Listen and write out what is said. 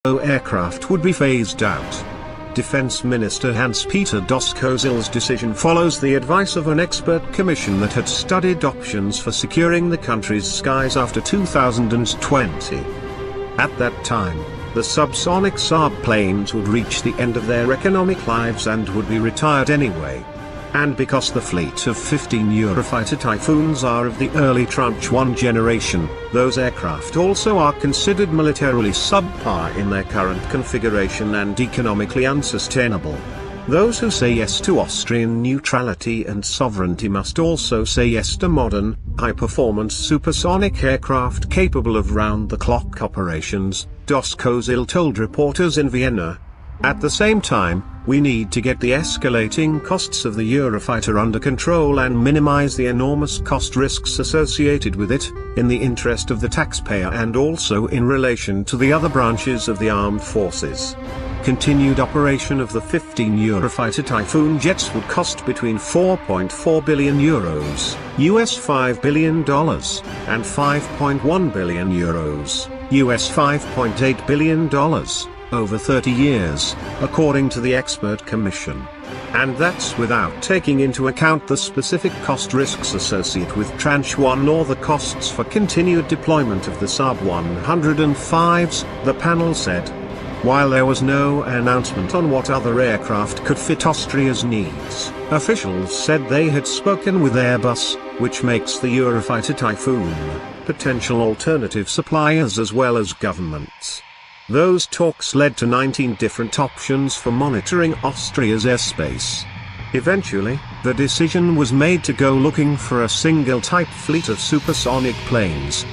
aircraft would be phased out. Defense Minister Hans-Peter Doskozil's decision follows the advice of an expert commission that had studied options for securing the country's skies after 2020. At that time, the subsonic Saab planes would reach the end of their economic lives and would be retired anyway. And because the fleet of 15 Eurofighter Typhoons are of the early Tranche 1 generation, those aircraft also are considered militarily subpar in their current configuration and economically unsustainable. Those who say yes to Austrian neutrality and sovereignty must also say yes to modern, high-performance supersonic aircraft capable of round-the-clock operations, Doskozil told reporters in Vienna. At the same time, we need to get the escalating costs of the Eurofighter under control and minimize the enormous cost risks associated with it, in the interest of the taxpayer and also in relation to the other branches of the armed forces. Continued operation of the 15 Eurofighter Typhoon jets would cost between €4.4 billion, US $5 billion, and €5.1 billion, US $5.8 billion. Over 30 years, according to the expert commission. And that's without taking into account the specific cost risks associated with Tranche 1 or the costs for continued deployment of the Saab 105s, the panel said. While there was no announcement on what other aircraft could fit Austria's needs, officials said they had spoken with Airbus, which makes the Eurofighter Typhoon, potential alternative suppliers as well as governments. Those talks led to 19 different options for monitoring Austria's airspace. Eventually, the decision was made to go looking for a single-type fleet of supersonic planes,